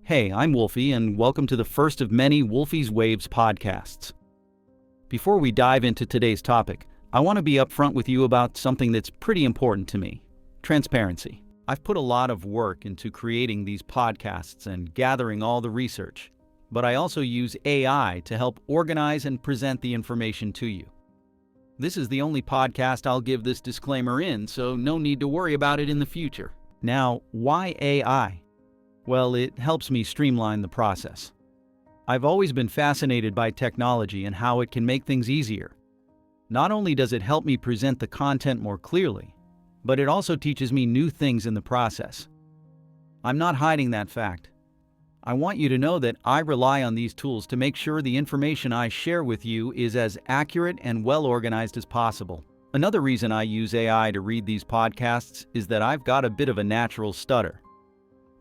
Hey, I'm Wolfie, and welcome to the first of many Wolfie's Waves podcasts. Before we dive into today's topic, I want to be upfront with you about something that's pretty important to me: transparency. I've put a lot of work into creating these podcasts and gathering all the research, but I also use AI to help organize and present the information to you. This is the only podcast I'll give this disclaimer in, so no need to worry about it in the future. Now, why AI? Well, it helps me streamline the process. I've always been fascinated by technology and how it can make things easier. Not only does it help me present the content more clearly, but it also teaches me new things in the process. I'm not hiding that fact. I want you to know that I rely on these tools to make sure the information I share with you is as accurate and well organized as possible. Another reason I use AI to read these podcasts is that I've got a bit of a natural stutter.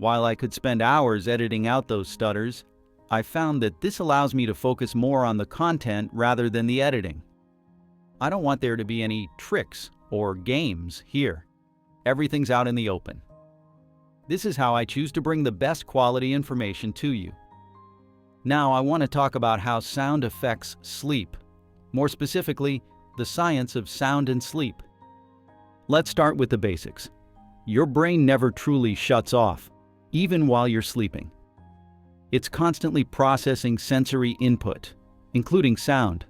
While I could spend hours editing out those stutters, I found that this allows me to focus more on the content rather than the editing. I don't want there to be any tricks or games here. Everything's out in the open. This is how I choose to bring the best quality information to you. Now I want to talk about how sound affects sleep. More specifically, the science of sound and sleep. Let's start with the basics. Your brain never truly shuts off, even while you're sleeping. It's constantly processing sensory input, including sound,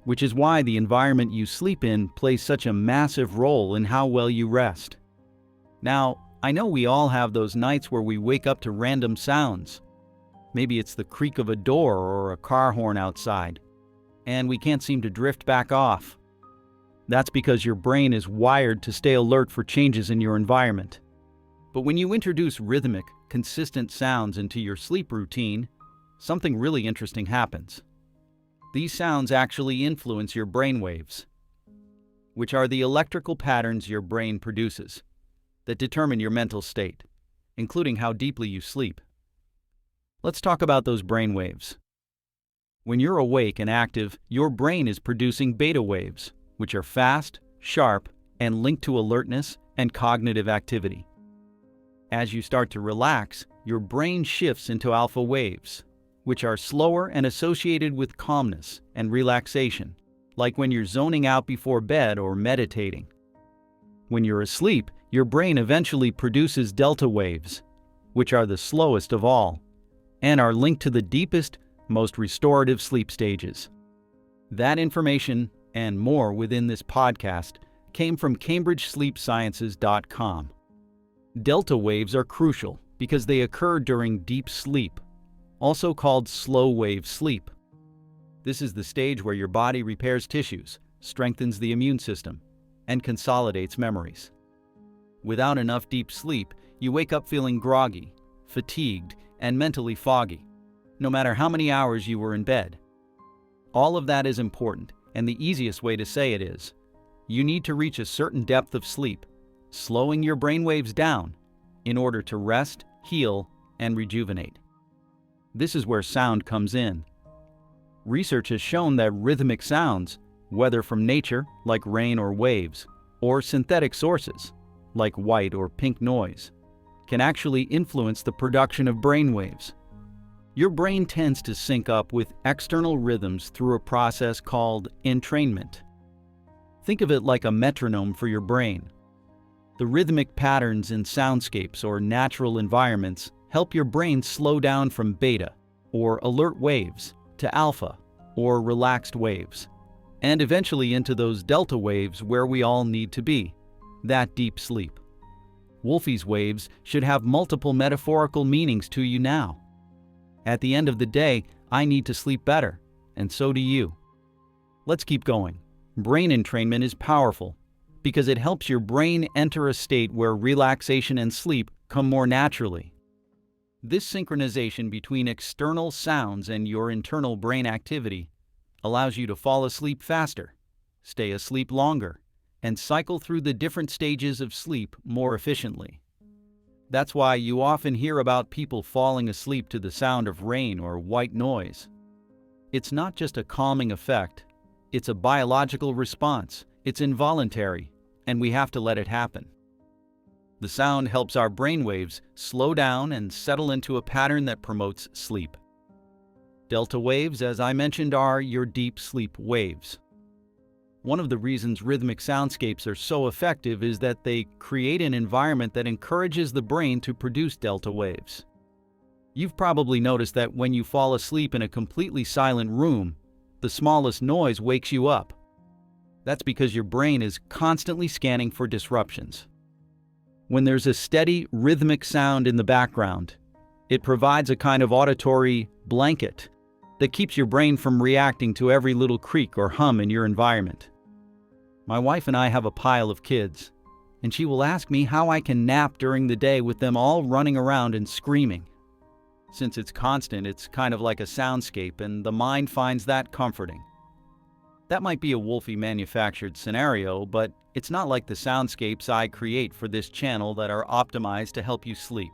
which is why the environment you sleep in plays such a massive role in how well you rest. Now, I know we all have those nights where we wake up to random sounds. Maybe it's the creak of a door or a car horn outside, and we can't seem to drift back off. That's because your brain is wired to stay alert for changes in your environment. But when you introduce rhythmic, consistent sounds into your sleep routine, something really interesting happens. These sounds actually influence your brainwaves, which are the electrical patterns your brain produces that determine your mental state, including how deeply you sleep. Let's talk about those brainwaves. When you're awake and active, your brain is producing beta waves, which are fast, sharp, and linked to alertness and cognitive activity. As you start to relax, your brain shifts into alpha waves, which are slower and associated with calmness and relaxation, like when you're zoning out before bed or meditating. When you're asleep, your brain eventually produces delta waves, which are the slowest of all, and are linked to the deepest, most restorative sleep stages. That information and more within this podcast came from CambridgeSleepSciences.com. Delta waves are crucial because they occur during deep sleep, also called slow wave sleep. This is the stage where your body repairs tissues, strengthens the immune system, and consolidates memories. Without enough deep sleep, you wake up feeling groggy, fatigued, and mentally foggy, no matter how many hours you were in bed. All of that is important, and the easiest way to say it is, you need to reach a certain depth of sleep, slowing your brainwaves down in order to rest, heal, and rejuvenate. This is where sound comes in. Research has shown that rhythmic sounds, whether from nature, like rain or waves, or synthetic sources, like white or pink noise, can actually influence the production of brainwaves. Your brain tends to sync up with external rhythms through a process called entrainment. Think of it like a metronome for your brain. The rhythmic patterns in soundscapes or natural environments help your brain slow down from beta, or alert waves, to alpha, or relaxed waves, and eventually into those delta waves where we all need to be, that deep sleep. Wolfie's waves should have multiple metaphorical meanings to you now. At the end of the day, I need to sleep better, and so do you. Let's keep going. Brain entrainment is powerful because it helps your brain enter a state where relaxation and sleep come more naturally. This synchronization between external sounds and your internal brain activity allows you to fall asleep faster, stay asleep longer, and cycle through the different stages of sleep more efficiently. That's why you often hear about people falling asleep to the sound of rain or white noise. It's not just a calming effect, it's a biological response. It's involuntary, and we have to let it happen. The sound helps our brainwaves slow down and settle into a pattern that promotes sleep. Delta waves, as I mentioned, are your deep sleep waves. One of the reasons rhythmic soundscapes are so effective is that they create an environment that encourages the brain to produce delta waves. You've probably noticed that when you fall asleep in a completely silent room, the smallest noise wakes you up. That's because your brain is constantly scanning for disruptions. When there's a steady, rhythmic sound in the background, it provides a kind of auditory blanket that keeps your brain from reacting to every little creak or hum in your environment. My wife and I have a pile of kids, and she will ask me how I can nap during the day with them all running around and screaming. Since it's constant, it's kind of like a soundscape, and the mind finds that comforting. That might be a Wolfie manufactured scenario, but it's not like the soundscapes I create for this channel that are optimized to help you sleep.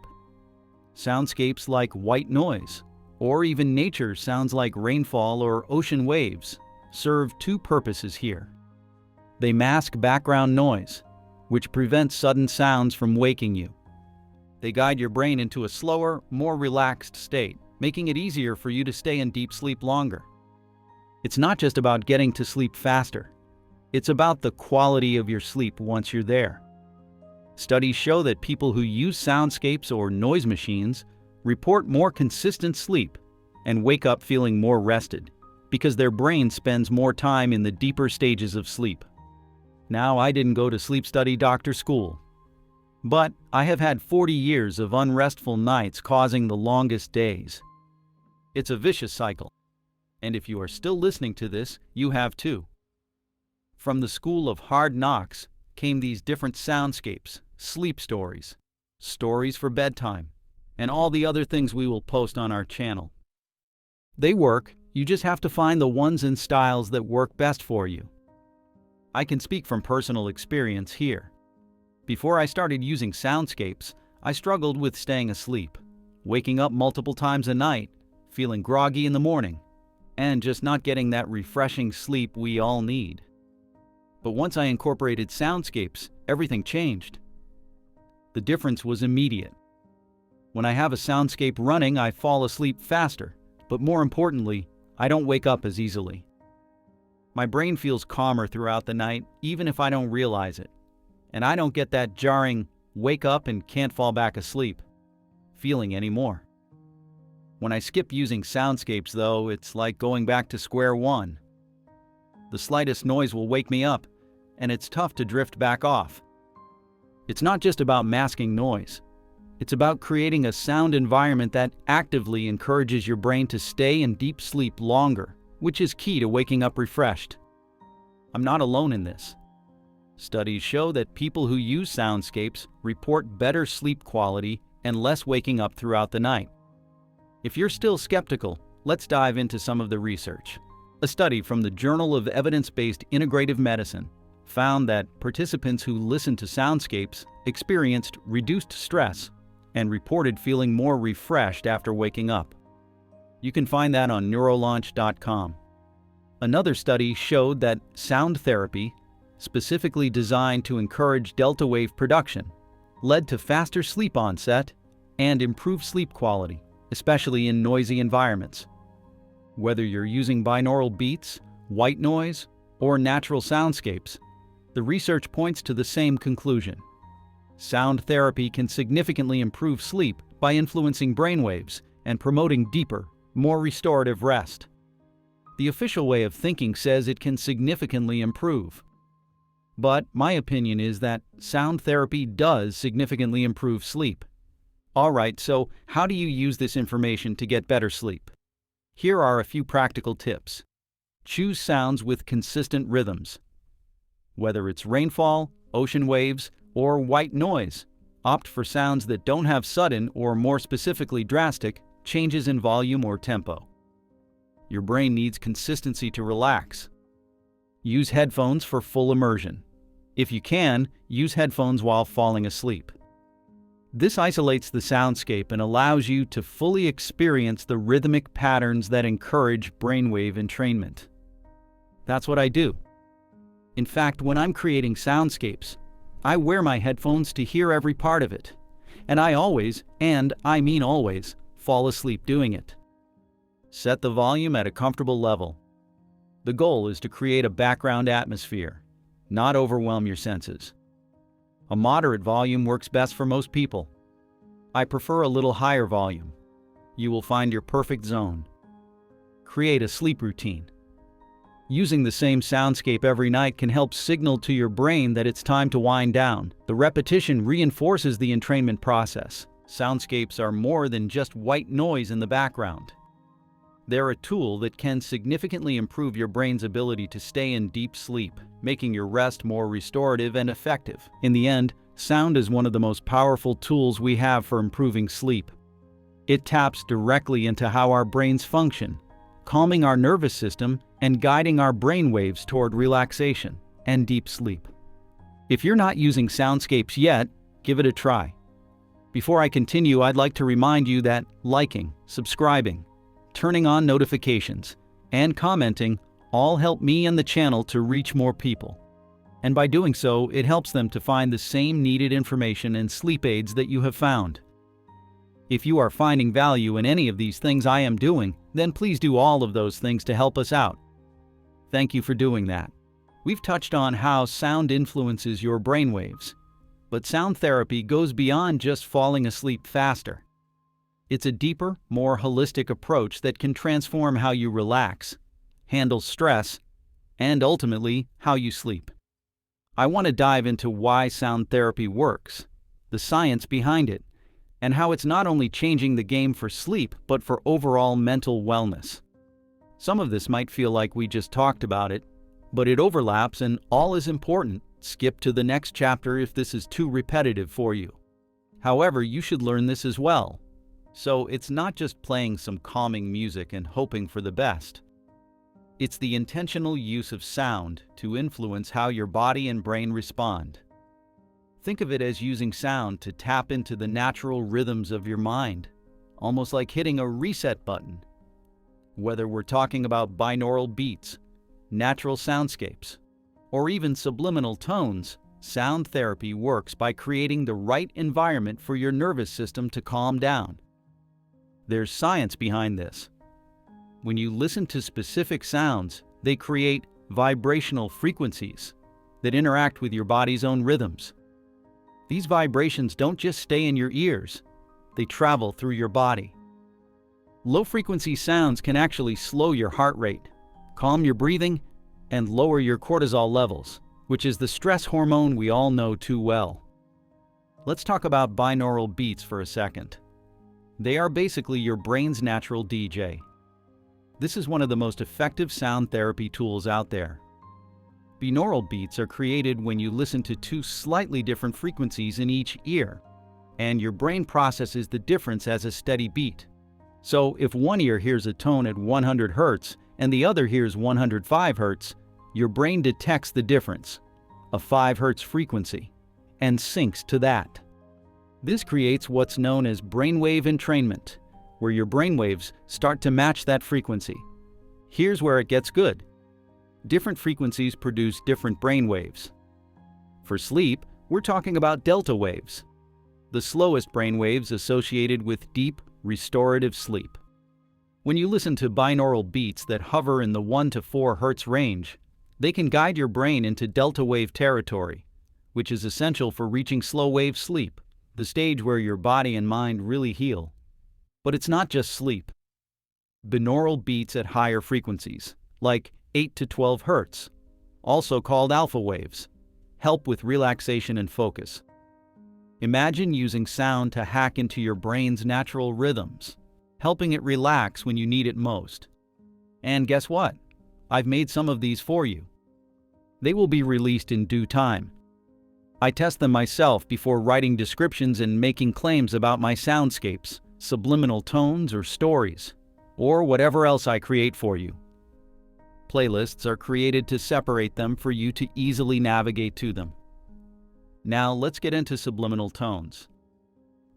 Soundscapes like white noise, or even nature sounds like rainfall or ocean waves, serve two purposes here. They mask background noise, which prevents sudden sounds from waking you. They guide your brain into a slower, more relaxed state, making it easier for you to stay in deep sleep longer. It's not just about getting to sleep faster. It's about the quality of your sleep once you're there. Studies show that people who use soundscapes or noise machines report more consistent sleep and wake up feeling more rested because their brain spends more time in the deeper stages of sleep. Now, I didn't go to sleep study doctor school, but I have had 40 years of unrestful nights causing the longest days. It's a vicious cycle, and if you are still listening to this, you have too. From the school of hard knocks came these different soundscapes, sleep stories, stories for bedtime, and all the other things we will post on our channel. They work, you just have to find the ones and styles that work best for you. I can speak from personal experience here. Before I started using soundscapes, I struggled with staying asleep, waking up multiple times a night, feeling groggy in the morning, and just not getting that refreshing sleep we all need. But once I incorporated soundscapes, everything changed. The difference was immediate. When I have a soundscape running, I fall asleep faster, but more importantly, I don't wake up as easily. My brain feels calmer throughout the night, even if I don't realize it, and I don't get that jarring, wake up and can't fall back asleep feeling anymore. When I skip using soundscapes, though, it's like going back to square one. The slightest noise will wake me up, and it's tough to drift back off. It's not just about masking noise. It's about creating a sound environment that actively encourages your brain to stay in deep sleep longer, which is key to waking up refreshed. I'm not alone in this. Studies show that people who use soundscapes report better sleep quality and less waking up throughout the night. If you're still skeptical, let's dive into some of the research. A study from the Journal of Evidence-Based Integrative Medicine found that participants who listened to soundscapes experienced reduced stress and reported feeling more refreshed after waking up. You can find that on neurolaunch.com. Another study showed that sound therapy, specifically designed to encourage delta wave production, led to faster sleep onset and improved sleep quality, especially in noisy environments. Whether you're using binaural beats, white noise, or natural soundscapes, the research points to the same conclusion. Sound therapy can significantly improve sleep by influencing brainwaves and promoting deeper, more restorative rest. The official way of thinking says it can significantly improve. But my opinion is that sound therapy does significantly improve sleep. Alright, so how do you use this information to get better sleep? Here are a few practical tips. Choose sounds with consistent rhythms. Whether it's rainfall, ocean waves, or white noise, opt for sounds that don't have sudden or, more specifically, drastic changes in volume or tempo. Your brain needs consistency to relax. Use headphones for full immersion. If you can, use headphones while falling asleep. This isolates the soundscape and allows you to fully experience the rhythmic patterns that encourage brainwave entrainment. That's what I do. In fact, when I'm creating soundscapes, I wear my headphones to hear every part of it, and I always, and I mean always, fall asleep doing it. Set the volume at a comfortable level. The goal is to create a background atmosphere, not overwhelm your senses. A moderate volume works best for most people. I prefer a little higher volume. You will find your perfect zone. Create a sleep routine. Using the same soundscape every night can help signal to your brain that it's time to wind down. The repetition reinforces the entrainment process. Soundscapes are more than just white noise in the background. They're a tool that can significantly improve your brain's ability to stay in deep sleep, making your rest more restorative and effective. In the end, sound is one of the most powerful tools we have for improving sleep. It taps directly into how our brains function, calming our nervous system and guiding our brainwaves toward relaxation and deep sleep. If you're not using Soundscapes yet, give it a try. Before I continue, I'd like to remind you that liking, subscribing, turning on notifications, and commenting all help me and the channel to reach more people. And by doing so, it helps them to find the same needed information and sleep aids that you have found. If you are finding value in any of these things I am doing, then please do all of those things to help us out. Thank you for doing that. We've touched on how sound influences your brainwaves, but sound therapy goes beyond just falling asleep faster. It's a deeper, more holistic approach that can transform how you relax, handle stress, and ultimately, how you sleep. I want to dive into why sound therapy works, the science behind it, and how it's not only changing the game for sleep, but for overall mental wellness. Some of this might feel like we just talked about it, but it overlaps and all is important. Skip to the next chapter if this is too repetitive for you. However, you should learn this as well. So it's not just playing some calming music and hoping for the best. It's the intentional use of sound to influence how your body and brain respond. Think of it as using sound to tap into the natural rhythms of your mind, almost like hitting a reset button. Whether we're talking about binaural beats, natural soundscapes, or even subliminal tones, sound therapy works by creating the right environment for your nervous system to calm down. There's science behind this. When you listen to specific sounds, they create vibrational frequencies that interact with your body's own rhythms. These vibrations don't just stay in your ears, they travel through your body. Low-frequency sounds can actually slow your heart rate, calm your breathing, and lower your cortisol levels, which is the stress hormone we all know too well. Let's talk about binaural beats for a second. They are basically your brain's natural DJ. This is one of the most effective sound therapy tools out there. Binaural beats are created when you listen to two slightly different frequencies in each ear, and your brain processes the difference as a steady beat. So if one ear hears a tone at 100 Hz and the other hears 105 Hz, your brain detects the difference, a 5 Hz frequency, and syncs to that. This creates what's known as brainwave entrainment, where your brainwaves start to match that frequency. Here's where it gets good. Different frequencies produce different brainwaves. For sleep, we're talking about delta waves, the slowest brainwaves associated with deep, restorative sleep. When you listen to binaural beats that hover in the 1 to 4 Hz range, they can guide your brain into delta wave territory, which is essential for reaching slow wave sleep, the stage where your body and mind really heal. But it's not just sleep. Binaural beats at higher frequencies, like 8 to 12 Hz, also called alpha waves, help with relaxation and focus. Imagine using sound to hack into your brain's natural rhythms, helping it relax when you need it most. And guess what? I've made some of these for you. They will be released in due time. I test them myself before writing descriptions and making claims about my soundscapes, subliminal tones or stories, or whatever else I create for you. Playlists are created to separate them for you to easily navigate to them. Now let's get into subliminal tones.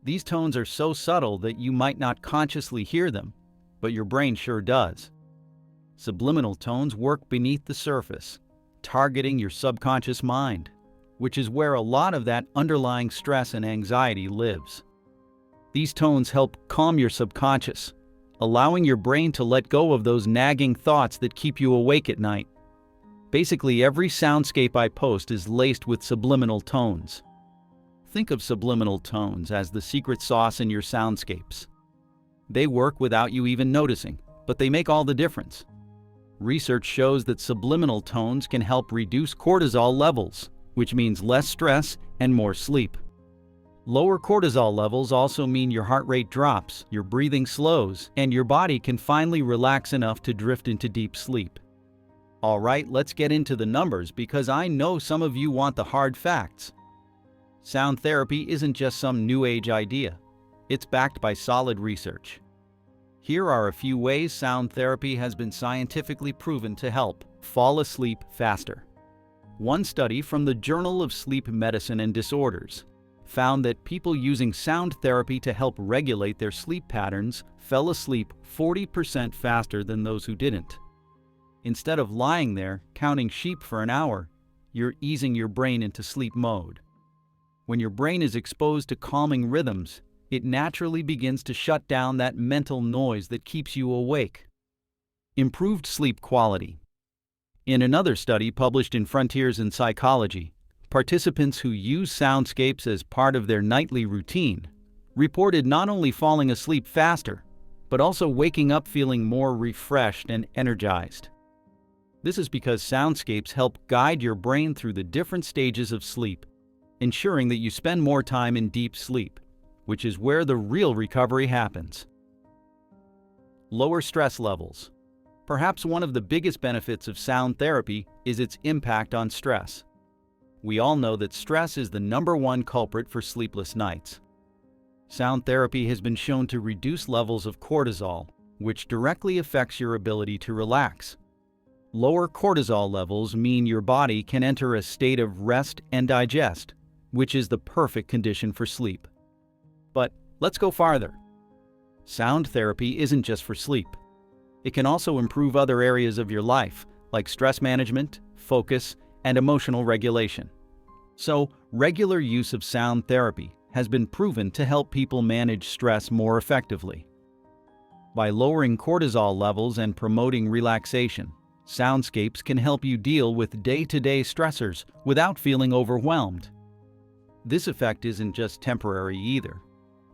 These tones are so subtle that you might not consciously hear them, but your brain sure does. Subliminal tones work beneath the surface, targeting your subconscious mind, which is where a lot of that underlying stress and anxiety lives. These tones help calm your subconscious, allowing your brain to let go of those nagging thoughts that keep you awake at night. Basically, every soundscape I post is laced with subliminal tones. Think of subliminal tones as the secret sauce in your soundscapes. They work without you even noticing, but they make all the difference. Research shows that subliminal tones can help reduce cortisol levels, which means less stress and more sleep. Lower cortisol levels also mean your heart rate drops, your breathing slows, and your body can finally relax enough to drift into deep sleep. All right, let's get into the numbers because I know some of you want the hard facts. Sound therapy isn't just some new age idea. It's backed by solid research. Here are a few ways sound therapy has been scientifically proven to help fall asleep faster. One study from the Journal of Sleep Medicine and Disorders found that people using sound therapy to help regulate their sleep patterns fell asleep 40% faster than those who didn't. Instead of lying there counting sheep for an hour, you're easing your brain into sleep mode. When your brain is exposed to calming rhythms, it naturally begins to shut down that mental noise that keeps you awake. Improved sleep quality. In another study published in Frontiers in Psychology, participants who use soundscapes as part of their nightly routine reported not only falling asleep faster, but also waking up feeling more refreshed and energized. This is because soundscapes help guide your brain through the different stages of sleep, ensuring that you spend more time in deep sleep, which is where the real recovery happens. Lower stress levels. Perhaps one of the biggest benefits of sound therapy is its impact on stress. We all know that stress is the #1 culprit for sleepless nights. Sound therapy has been shown to reduce levels of cortisol, which directly affects your ability to relax. Lower cortisol levels mean your body can enter a state of rest and digest, which is the perfect condition for sleep. But let's go farther. Sound therapy isn't just for sleep. It can also improve other areas of your life, like stress management, focus, and emotional regulation. So, regular use of sound therapy has been proven to help people manage stress more effectively. By lowering cortisol levels and promoting relaxation, soundscapes can help you deal with day-to-day stressors without feeling overwhelmed. This effect isn't just temporary either.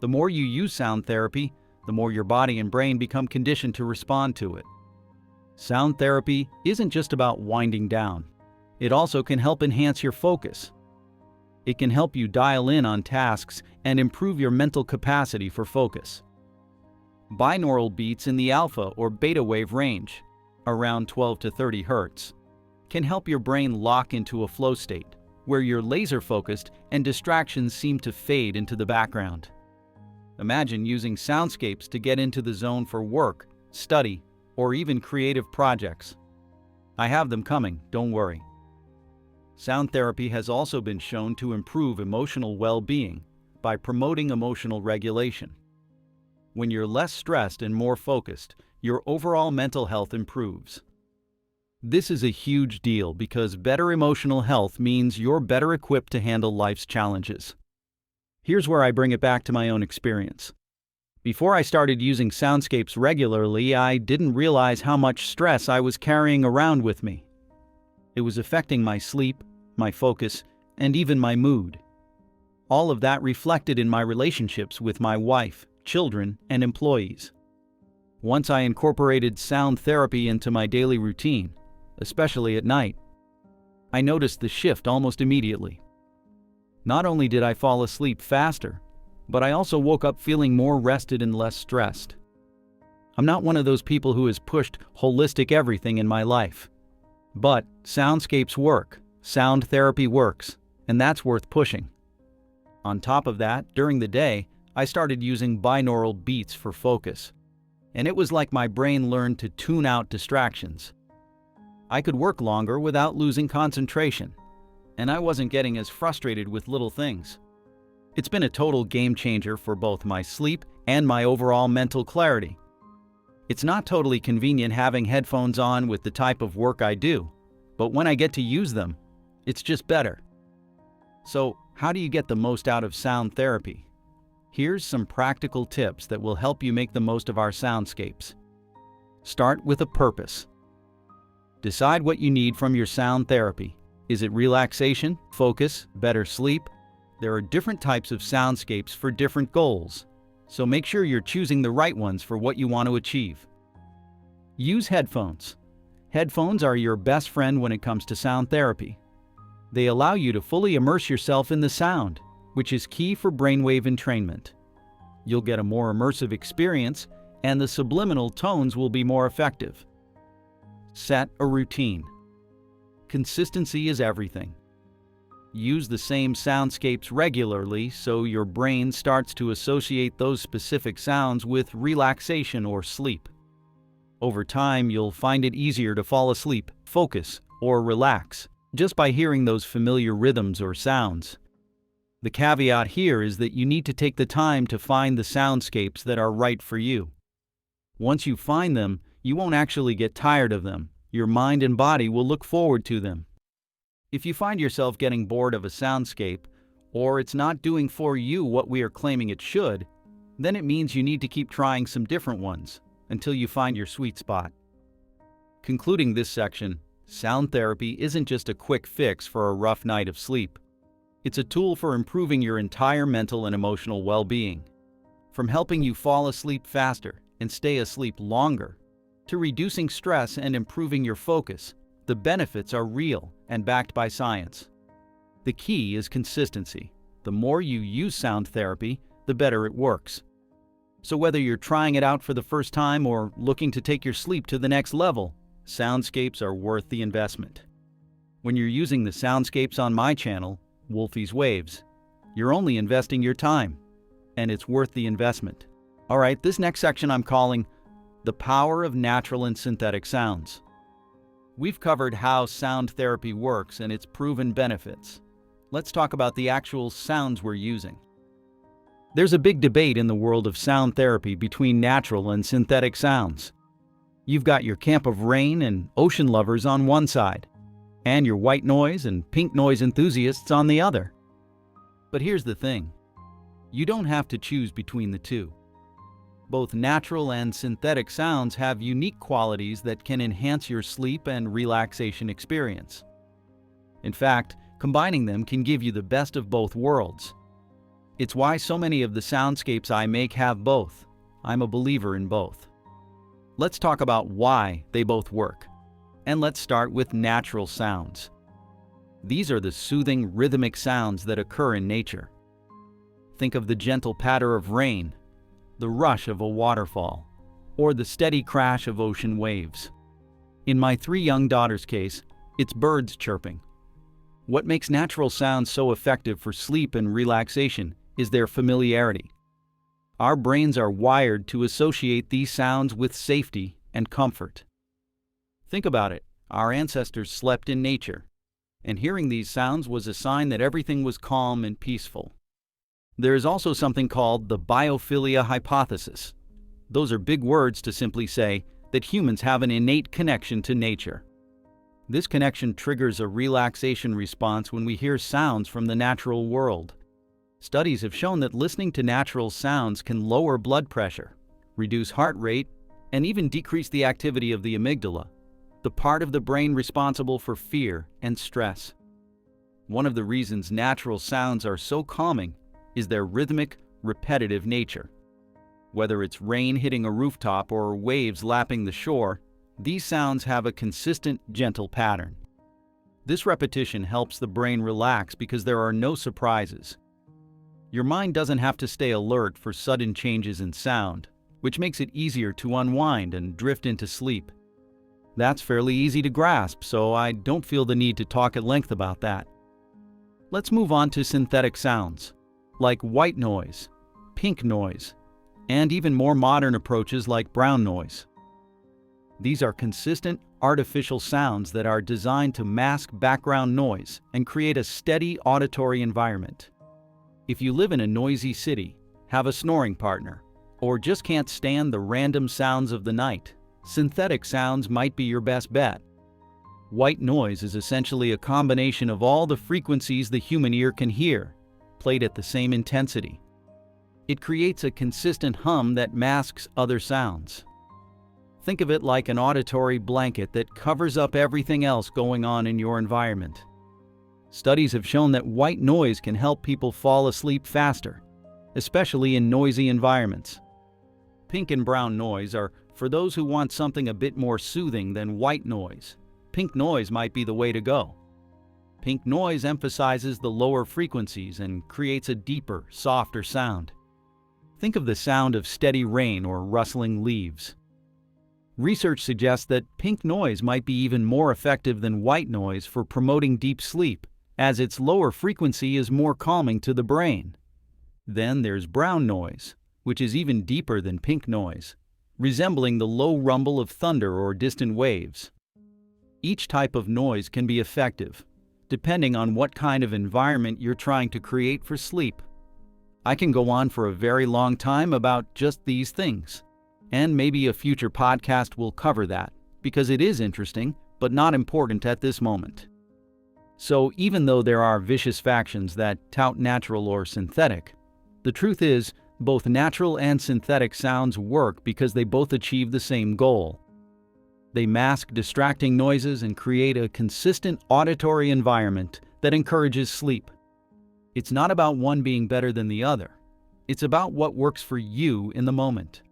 The more you use sound therapy, the more your body and brain become conditioned to respond to it. Sound therapy isn't just about winding down. It also can help enhance your focus. It can help you dial in on tasks and improve your mental capacity for focus. Binaural beats in the alpha or beta wave range, around 12 to 30 Hz, can help your brain lock into a flow state, where you're laser focused and distractions seem to fade into the background. Imagine using soundscapes to get into the zone for work, study, or even creative projects. I have them coming, don't worry. Sound therapy has also been shown to improve emotional well-being by promoting emotional regulation. When you're less stressed and more focused, your overall mental health improves. This is a huge deal because better emotional health means you're better equipped to handle life's challenges. Here's where I bring it back to my own experience. Before I started using soundscapes regularly, I didn't realize how much stress I was carrying around with me. It was affecting my sleep, my focus, and even my mood. All of that reflected in my relationships with my wife, children, and employees. Once I incorporated sound therapy into my daily routine, especially at night, I noticed the shift almost immediately. Not only did I fall asleep faster, but I also woke up feeling more rested and less stressed. I'm not one of those people who has pushed holistic everything in my life. But soundscapes work, sound therapy works, and that's worth pushing. On top of that, during the day, I started using binaural beats for focus. And it was like my brain learned to tune out distractions. I could work longer without losing concentration, and I wasn't getting as frustrated with little things. It's been a total game changer for both my sleep and my overall mental clarity. It's not totally convenient having headphones on with the type of work I do, but when I get to use them, it's just better. So, how do you get the most out of sound therapy? Here's some practical tips that will help you make the most of our soundscapes. Start with a purpose. Decide what you need from your sound therapy. Is it relaxation, focus, better sleep? There are different types of soundscapes for different goals, so make sure you're choosing the right ones for what you want to achieve. Use headphones. Headphones are your best friend when it comes to sound therapy. They allow you to fully immerse yourself in the sound, which is key for brainwave entrainment. You'll get a more immersive experience, and the subliminal tones will be more effective. Set a routine. Consistency is everything. Use the same soundscapes regularly so your brain starts to associate those specific sounds with relaxation or sleep. Over time, you'll find it easier to fall asleep, focus, or relax just by hearing those familiar rhythms or sounds. The caveat here is that you need to take the time to find the soundscapes that are right for you. Once you find them, you won't actually get tired of them. Your mind and body will look forward to them. If you find yourself getting bored of a soundscape, or it's not doing for you what we are claiming it should, then it means you need to keep trying some different ones until you find your sweet spot. Concluding this section, sound therapy isn't just a quick fix for a rough night of sleep. It's a tool for improving your entire mental and emotional well-being. From helping you fall asleep faster and stay asleep longer, to reducing stress and improving your focus, the benefits are real and backed by science. The key is consistency. The more you use sound therapy, the better it works. So whether you're trying it out for the first time or looking to take your sleep to the next level, soundscapes are worth the investment. When you're using the soundscapes on my channel, Wolfie's Waves, you're only investing your time, and it's worth the investment. Alright, this next section I'm calling The Power of Natural and Synthetic Sounds. We've covered how sound therapy works and its proven benefits. Let's talk about the actual sounds we're using. There's a big debate in the world of sound therapy between natural and synthetic sounds. You've got your camp of rain and ocean lovers on one side, and your white noise and pink noise enthusiasts on the other. But here's the thing. You don't have to choose between the two. Both natural and synthetic sounds have unique qualities that can enhance your sleep and relaxation experience. In fact, combining them can give you the best of both worlds. It's why so many of the soundscapes I make have both. I'm a believer in both. Let's talk about why they both work. And let's start with natural sounds. These are the soothing, rhythmic sounds that occur in nature. Think of the gentle patter of rain, the rush of a waterfall, or the steady crash of ocean waves. In my 3 young daughters' case, it's birds chirping. What makes natural sounds so effective for sleep and relaxation is their familiarity. Our brains are wired to associate these sounds with safety and comfort. Think about it. Our ancestors slept in nature, and hearing these sounds was a sign that everything was calm and peaceful. There is also something called the biophilia hypothesis. Those are big words to simply say that humans have an innate connection to nature. This connection triggers a relaxation response when we hear sounds from the natural world. Studies have shown that listening to natural sounds can lower blood pressure, reduce heart rate, and even decrease the activity of the amygdala, the part of the brain responsible for fear and stress. One of the reasons natural sounds are so calming is their rhythmic, repetitive nature. Whether it's rain hitting a rooftop or waves lapping the shore, these sounds have a consistent, gentle pattern. This repetition helps the brain relax because there are no surprises. Your mind doesn't have to stay alert for sudden changes in sound, which makes it easier to unwind and drift into sleep. That's fairly easy to grasp, so I don't feel the need to talk at length about that. Let's move on to synthetic sounds, like white noise, pink noise, and even more modern approaches like brown noise. These are consistent, artificial sounds that are designed to mask background noise and create a steady auditory environment. If you live in a noisy city, have a snoring partner, or just can't stand the random sounds of the night, synthetic sounds might be your best bet. White noise is essentially a combination of all the frequencies the human ear can hear, played at the same intensity. It creates a consistent hum that masks other sounds. Think of it like an auditory blanket that covers up everything else going on in your environment. Studies have shown that white noise can help people fall asleep faster, especially in noisy environments. Pink and brown noise are for those who want something a bit more soothing than white noise. Pink noise might be the way to go. Pink noise emphasizes the lower frequencies and creates a deeper, softer sound. Think of the sound of steady rain or rustling leaves. Research suggests that pink noise might be even more effective than white noise for promoting deep sleep, as its lower frequency is more calming to the brain. Then there's brown noise, which is even deeper than pink noise, resembling the low rumble of thunder or distant waves. Each type of noise can be effective, depending on what kind of environment you're trying to create for sleep. I can go on for a very long time about just these things, and maybe a future podcast will cover that, because it is interesting, but not important at this moment. So even though there are vicious factions that tout natural or synthetic, the truth is, both natural and synthetic sounds work because they both achieve the same goal. They mask distracting noises and create a consistent auditory environment that encourages sleep. It's not about one being better than the other. It's about what works for you in the moment.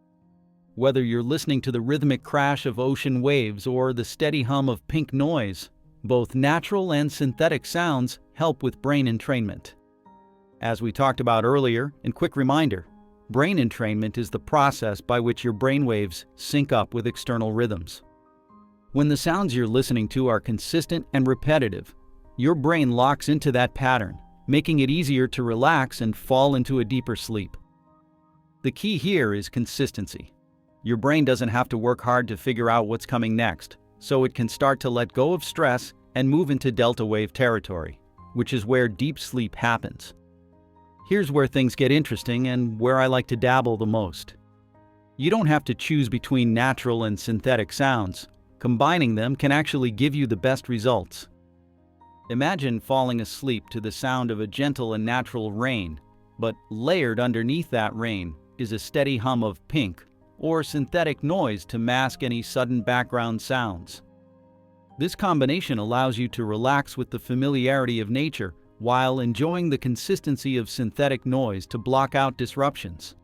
Whether you're listening to the rhythmic crash of ocean waves or the steady hum of pink noise, both natural and synthetic sounds help with brain entrainment. As we talked about earlier, and quick reminder, brain entrainment is the process by which your brainwaves sync up with external rhythms. When the sounds you're listening to are consistent and repetitive, your brain locks into that pattern, making it easier to relax and fall into a deeper sleep. The key here is consistency. Your brain doesn't have to work hard to figure out what's coming next, so it can start to let go of stress and move into delta wave territory, which is where deep sleep happens. Here's where things get interesting and where I like to dabble the most. You don't have to choose between natural and synthetic sounds. Combining them can actually give you the best results. Imagine falling asleep to the sound of a gentle and natural rain, but layered underneath that rain is a steady hum of pink or synthetic noise to mask any sudden background sounds. This combination allows you to relax with the familiarity of nature while enjoying the consistency of synthetic noise to block out disruptions.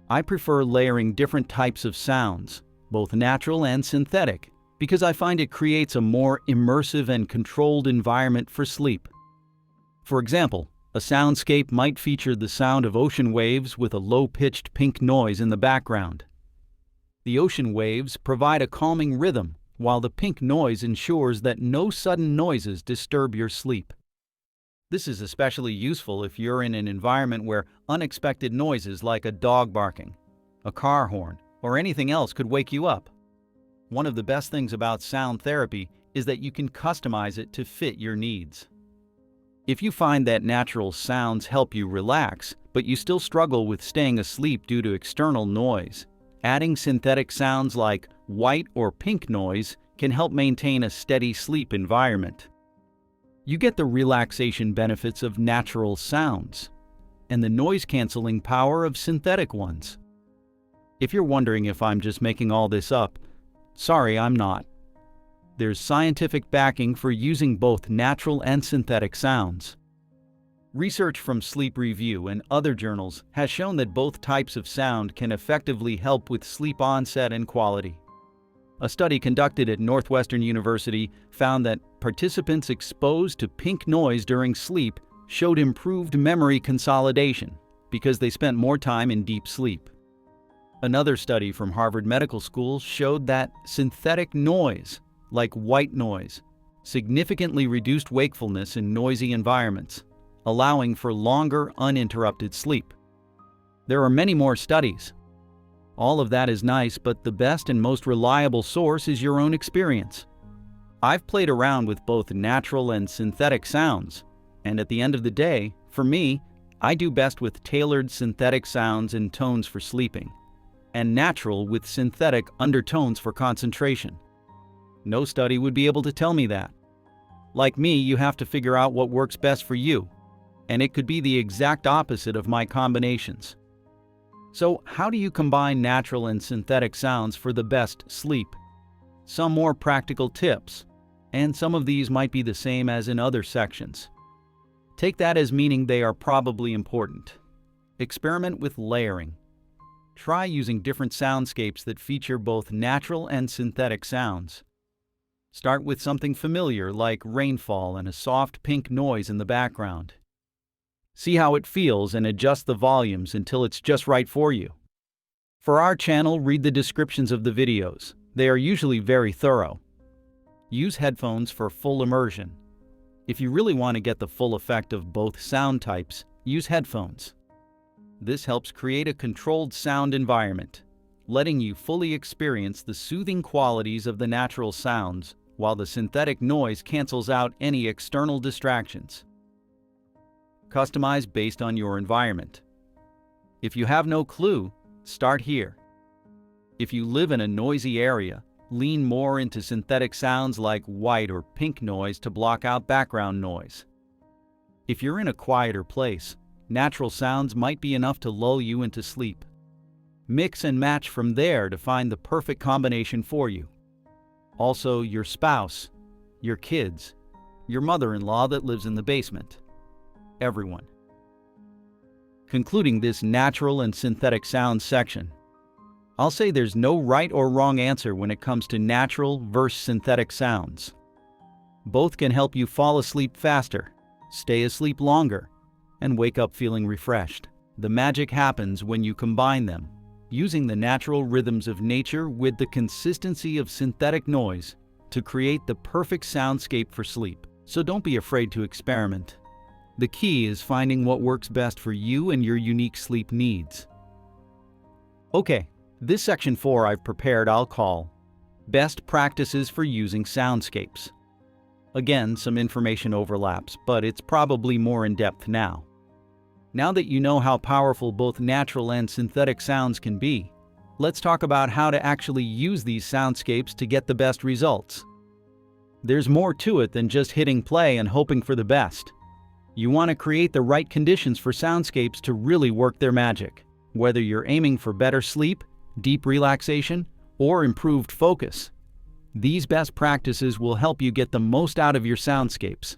I prefer layering different types of sounds, both natural and synthetic, because I find it creates a more immersive and controlled environment for sleep. For example, a soundscape might feature the sound of ocean waves with a low-pitched pink noise in the background. The ocean waves provide a calming rhythm, while the pink noise ensures that no sudden noises disturb your sleep. This is especially useful if you're in an environment where unexpected noises like a dog barking, a car horn, or anything else could wake you up. One of the best things about sound therapy is that you can customize it to fit your needs. If you find that natural sounds help you relax, but you still struggle with staying asleep due to external noise, adding synthetic sounds like white or pink noise can help maintain a steady sleep environment. You get the relaxation benefits of natural sounds and the noise-canceling power of synthetic ones. If you're wondering if I'm just making all this up, sorry, I'm not. There's scientific backing for using both natural and synthetic sounds. Research from Sleep Review and other journals has shown that both types of sound can effectively help with sleep onset and quality. A study conducted at Northwestern University found that participants exposed to pink noise during sleep showed improved memory consolidation because they spent more time in deep sleep. Another study from Harvard Medical School showed that synthetic noise, like white noise, significantly reduced wakefulness in noisy environments, allowing for longer, uninterrupted sleep. There are many more studies. All of that is nice, but the best and most reliable source is your own experience. I've played around with both natural and synthetic sounds, and at the end of the day, for me, I do best with tailored synthetic sounds and tones for sleeping, and natural with synthetic undertones for concentration. No study would be able to tell me that. Like me, you have to figure out what works best for you, and it could be the exact opposite of my combinations. So, how do you combine natural and synthetic sounds for the best sleep? Some more practical tips, and some of these might be the same as in other sections. Take that as meaning they are probably important. Experiment with layering. Try using different soundscapes that feature both natural and synthetic sounds. Start with something familiar like rainfall and a soft pink noise in the background. See how it feels and adjust the volumes until it's just right for you. For our channel, read the descriptions of the videos. They are usually very thorough. Use headphones for full immersion. If you really want to get the full effect of both sound types, use headphones. This helps create a controlled sound environment, letting you fully experience the soothing qualities of the natural sounds, while the synthetic noise cancels out any external distractions. Customize based on your environment. If you have no clue, start here. If you live in a noisy area, lean more into synthetic sounds like white or pink noise to block out background noise. If you're in a quieter place, natural sounds might be enough to lull you into sleep. Mix and match from there to find the perfect combination for you. Also, your spouse, your kids, your mother-in-law that lives in the basement. Everyone. Concluding this natural and synthetic sound section, I'll say there's no right or wrong answer when it comes to natural versus synthetic sounds. Both can help you fall asleep faster, stay asleep longer, and wake up feeling refreshed. The magic happens when you combine them, using the natural rhythms of nature with the consistency of synthetic noise to create the perfect soundscape for sleep. So don't be afraid to experiment. The key is finding what works best for you and your unique sleep needs. Okay, this section 4 I've prepared I'll call Best Practices for Using Soundscapes. Again, some information overlaps, but it's probably more in depth now. Now that you know how powerful both natural and synthetic sounds can be, let's talk about how to actually use these soundscapes to get the best results. There's more to it than just hitting play and hoping for the best. You want to create the right conditions for soundscapes to really work their magic, whether you're aiming for better sleep, deep relaxation, or improved focus. These best practices will help you get the most out of your soundscapes.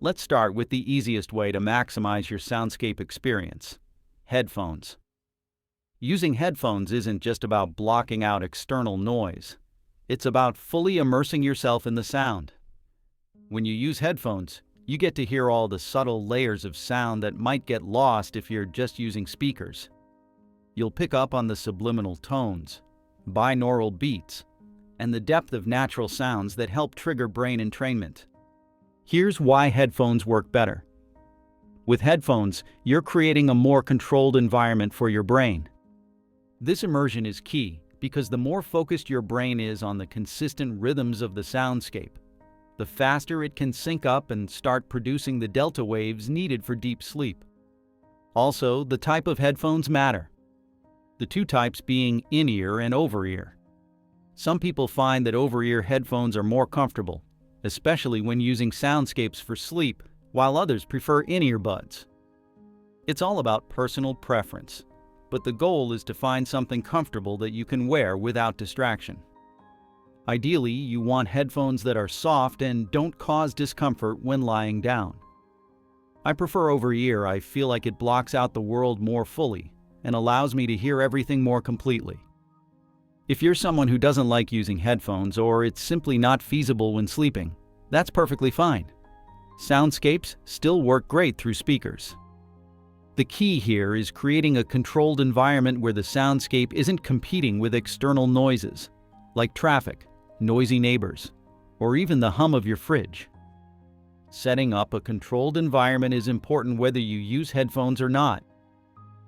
Let's start with the easiest way to maximize your soundscape experience: headphones. Using headphones isn't just about blocking out external noise. It's about fully immersing yourself in the sound. When you use headphones, you get to hear all the subtle layers of sound that might get lost if you're just using speakers. You'll pick up on the subliminal tones, binaural beats, and the depth of natural sounds that help trigger brain entrainment. Here's why headphones work better. With headphones, you're creating a more controlled environment for your brain. This immersion is key because the more focused your brain is on the consistent rhythms of the soundscape, the faster it can sync up and start producing the delta waves needed for deep sleep. Also, the type of headphones matter. The two types being in-ear and over-ear. Some people find that over-ear headphones are more comfortable, especially when using soundscapes for sleep, while others prefer in-ear buds. It's all about personal preference, but the goal is to find something comfortable that you can wear without distraction. Ideally, you want headphones that are soft and don't cause discomfort when lying down. I prefer over-ear. I feel like it blocks out the world more fully and allows me to hear everything more completely. If you're someone who doesn't like using headphones or it's simply not feasible when sleeping, that's perfectly fine. Soundscapes still work great through speakers. The key here is creating a controlled environment where the soundscape isn't competing with external noises, like traffic, noisy neighbors, or even the hum of your fridge. Setting up a controlled environment is important whether you use headphones or not.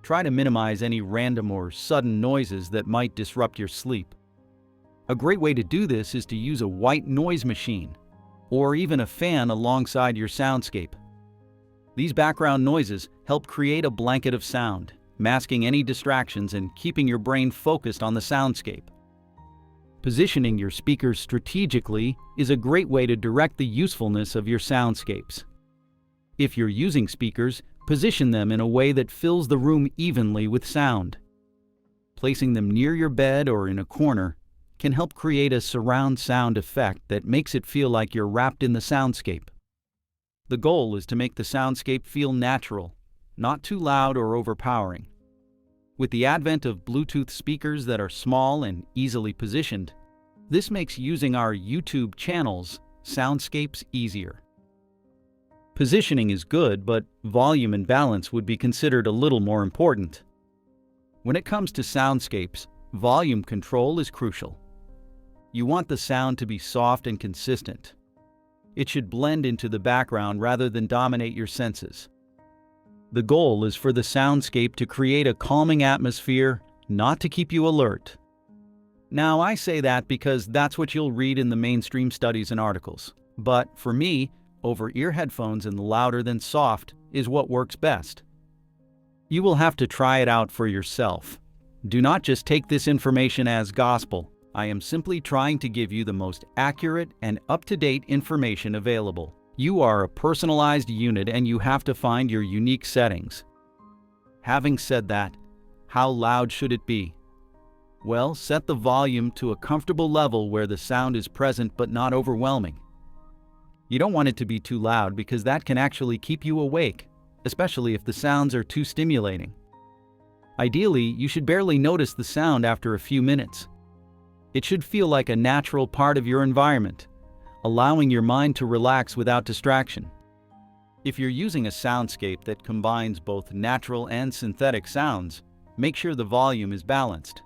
Try to minimize any random or sudden noises that might disrupt your sleep. A great way to do this is to use a white noise machine, or even a fan alongside your soundscape. These background noises help create a blanket of sound, masking any distractions and keeping your brain focused on the soundscape. Positioning your speakers strategically is a great way to direct the usefulness of your soundscapes. If you're using speakers, position them in a way that fills the room evenly with sound. Placing them near your bed or in a corner can help create a surround sound effect that makes it feel like you're wrapped in the soundscape. The goal is to make the soundscape feel natural, not too loud or overpowering. With the advent of Bluetooth speakers that are small and easily positioned, this makes using our YouTube channel's soundscapes easier. Positioning is good, but volume and balance would be considered a little more important. When it comes to soundscapes, volume control is crucial. You want the sound to be soft and consistent. It should blend into the background rather than dominate your senses. The goal is for the soundscape to create a calming atmosphere, not to keep you alert. Now, I say that because that's what you'll read in the mainstream studies and articles. But for me, over-ear headphones and louder than soft is what works best. You will have to try it out for yourself. Do not just take this information as gospel. I am simply trying to give you the most accurate and up-to-date information available. You are a personalized unit and you have to find your unique settings. Having said that, how loud should it be? Well, set the volume to a comfortable level where the sound is present but not overwhelming. You don't want it to be too loud because that can actually keep you awake, especially if the sounds are too stimulating. Ideally, you should barely notice the sound after a few minutes. It should feel like a natural part of your environment, allowing your mind to relax without distraction. If you're using a soundscape that combines both natural and synthetic sounds, make sure the volume is balanced.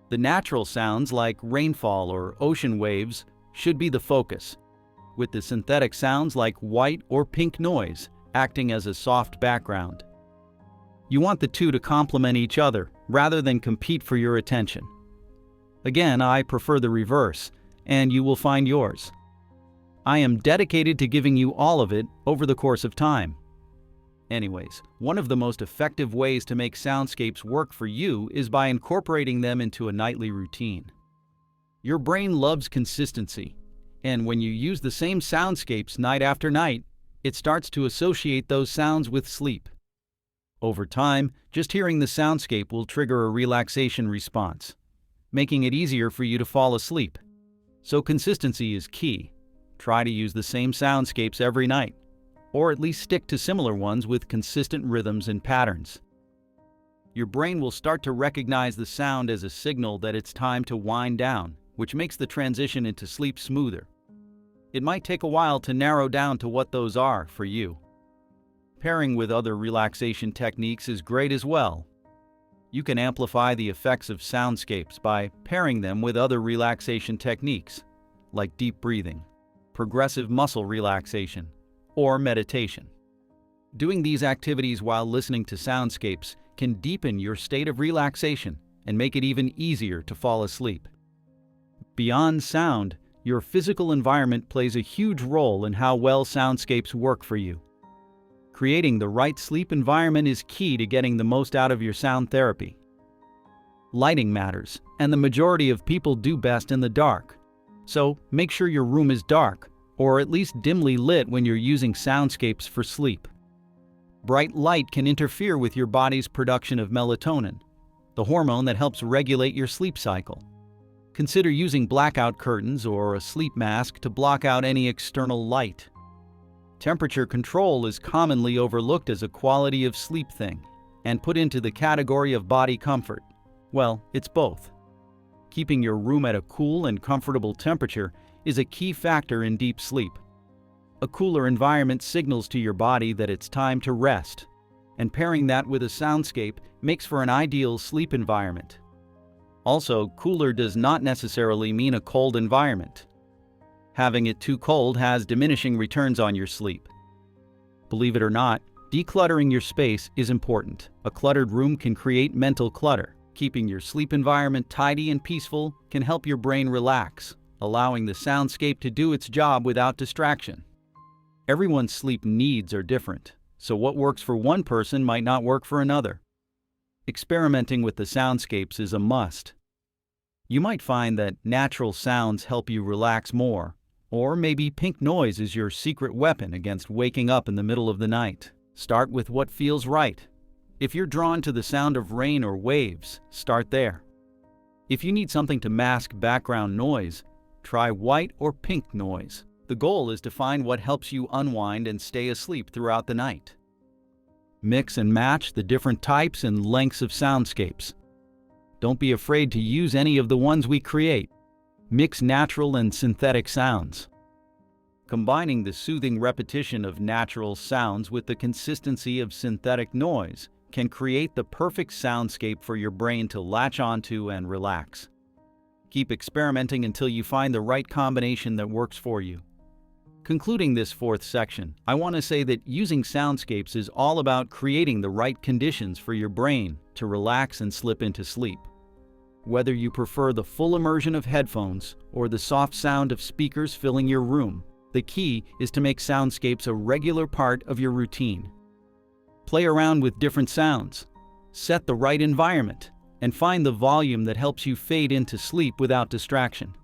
The natural sounds like rainfall or ocean waves should be the focus, with the synthetic sounds like white or pink noise acting as a soft background. You want the two to complement each other rather than compete for your attention. Again, I prefer the reverse, and you will find yours. I am dedicated to giving you all of it over the course of time. Anyways, one of the most effective ways to make soundscapes work for you is by incorporating them into a nightly routine. Your brain loves consistency, and when you use the same soundscapes night after night, it starts to associate those sounds with sleep. Over time, just hearing the soundscape will trigger a relaxation response, making it easier for you to fall asleep. So consistency is key. Try to use the same soundscapes every night, or at least stick to similar ones with consistent rhythms and patterns. Your brain will start to recognize the sound as a signal that it's time to wind down, which makes the transition into sleep smoother. It might take a while to narrow down to what those are for you. Pairing with other relaxation techniques is great as well. You can amplify the effects of soundscapes by pairing them with other relaxation techniques, like deep breathing, progressive muscle relaxation, or meditation. Doing these activities while listening to soundscapes can deepen your state of relaxation and make it even easier to fall asleep. Beyond sound, your physical environment plays a huge role in how well soundscapes work for you. Creating the right sleep environment is key to getting the most out of your sound therapy. Lighting matters, and the majority of people do best in the dark. So make sure your room is dark, or at least dimly lit when you're using soundscapes for sleep. Bright light can interfere with your body's production of melatonin, the hormone that helps regulate your sleep cycle. Consider using blackout curtains or a sleep mask to block out any external light. Temperature control is commonly overlooked as a quality of sleep thing and put into the category of body comfort. Well, it's both. Keeping your room at a cool and comfortable temperature is a key factor in deep sleep. A cooler environment signals to your body that it's time to rest, and pairing that with a soundscape makes for an ideal sleep environment. Also, cooler does not necessarily mean a cold environment. Having it too cold has diminishing returns on your sleep. Believe it or not, decluttering your space is important. A cluttered room can create mental clutter. Keeping your sleep environment tidy and peaceful can help your brain relax, allowing the soundscape to do its job without distraction. Everyone's sleep needs are different, so what works for one person might not work for another. Experimenting with the soundscapes is a must. You might find that natural sounds help you relax more, or maybe pink noise is your secret weapon against waking up in the middle of the night. Start with what feels right. If you're drawn to the sound of rain or waves, start there. If you need something to mask background noise, try white or pink noise. The goal is to find what helps you unwind and stay asleep throughout the night. Mix and match the different types and lengths of soundscapes. Don't be afraid to use any of the ones we create. Mix natural and synthetic sounds. Combining the soothing repetition of natural sounds with the consistency of synthetic noise can create the perfect soundscape for your brain to latch onto and relax. Keep experimenting until you find the right combination that works for you. Concluding this fourth section, I want to say that using soundscapes is all about creating the right conditions for your brain to relax and slip into sleep. Whether you prefer the full immersion of headphones or the soft sound of speakers filling your room, the key is to make soundscapes a regular part of your routine. Play around with different sounds, set the right environment, and find the volume that helps you fade into sleep without distraction.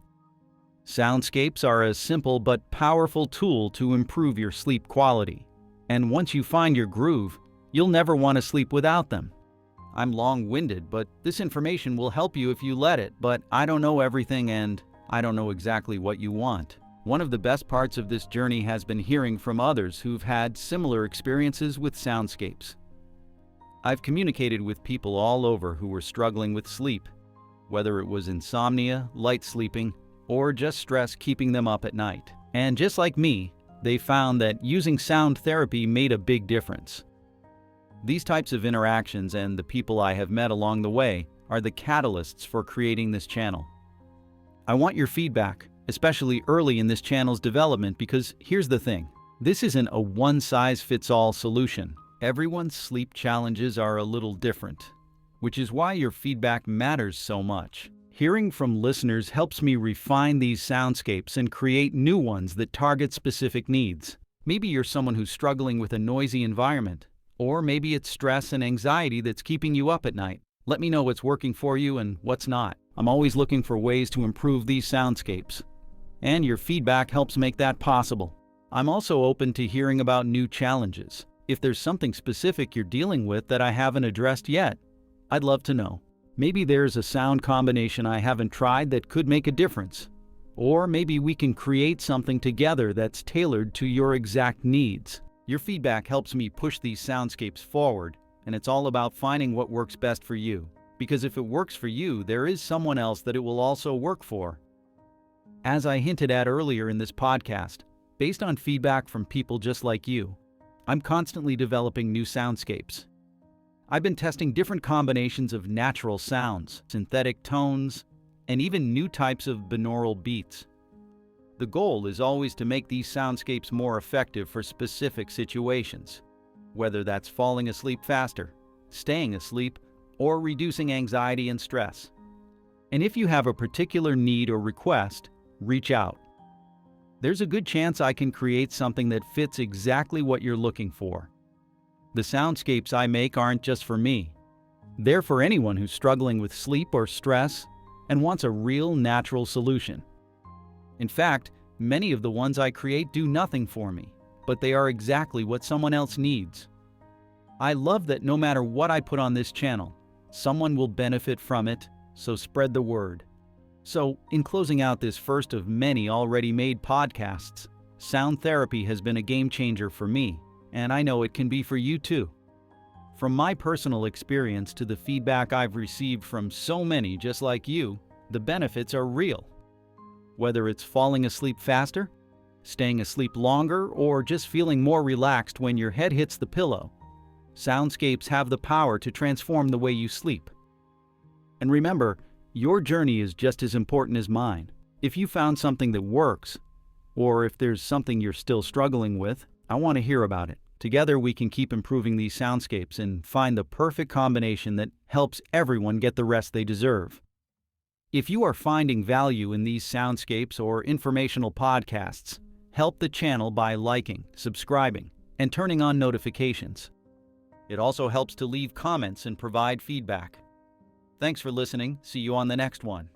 Soundscapes are a simple but powerful tool to improve your sleep quality, and once you find your groove, you'll never want to sleep without them. I'm long-winded, but this information will help you if you let it, but I don't know everything and I don't know exactly what you want. One of the best parts of this journey has been hearing from others who've had similar experiences with soundscapes. I've communicated with people all over who were struggling with sleep, whether it was insomnia, light sleeping, or just stress keeping them up at night. And just like me, they found that using sound therapy made a big difference. These types of interactions and the people I have met along the way are the catalysts for creating this channel. I want your feedback, especially early in this channel's development, because here's the thing. This isn't a one-size-fits-all solution. Everyone's sleep challenges are a little different, which is why your feedback matters so much. Hearing from listeners helps me refine these soundscapes and create new ones that target specific needs. Maybe you're someone who's struggling with a noisy environment, or maybe it's stress and anxiety that's keeping you up at night. Let me know what's working for you and what's not. I'm always looking for ways to improve these soundscapes, and your feedback helps make that possible. I'm also open to hearing about new challenges. If there's something specific you're dealing with that I haven't addressed yet, I'd love to know. Maybe there's a sound combination I haven't tried that could make a difference. Or maybe we can create something together that's tailored to your exact needs. Your feedback helps me push these soundscapes forward, and it's all about finding what works best for you. Because if it works for you, there is someone else that it will also work for. As I hinted at earlier in this podcast, based on feedback from people just like you, I'm constantly developing new soundscapes. I've been testing different combinations of natural sounds, synthetic tones, and even new types of binaural beats. The goal is always to make these soundscapes more effective for specific situations, whether that's falling asleep faster, staying asleep, or reducing anxiety and stress. And if you have a particular need or request, reach out. There's a good chance I can create something that fits exactly what you're looking for. The soundscapes I make aren't just for me. They're for anyone who's struggling with sleep or stress and wants a real natural solution. In fact, many of the ones I create do nothing for me, but they are exactly what someone else needs. I love that no matter what I put on this channel, someone will benefit from it, so spread the word. So, in closing out this first of many already made podcasts, sound therapy has been a game changer for me, and I know it can be for you too. From my personal experience to the feedback I've received from so many just like you, the benefits are real. Whether it's falling asleep faster, staying asleep longer, or just feeling more relaxed when your head hits the pillow, soundscapes have the power to transform the way you sleep. And remember, your journey is just as important as mine. If you found something that works, or if there's something you're still struggling with, I want to hear about it. Together we can keep improving these soundscapes and find the perfect combination that helps everyone get the rest they deserve. If you are finding value in these soundscapes or informational podcasts, help the channel by liking, subscribing, and turning on notifications. It also helps to leave comments and provide feedback. Thanks for listening. See you on the next one.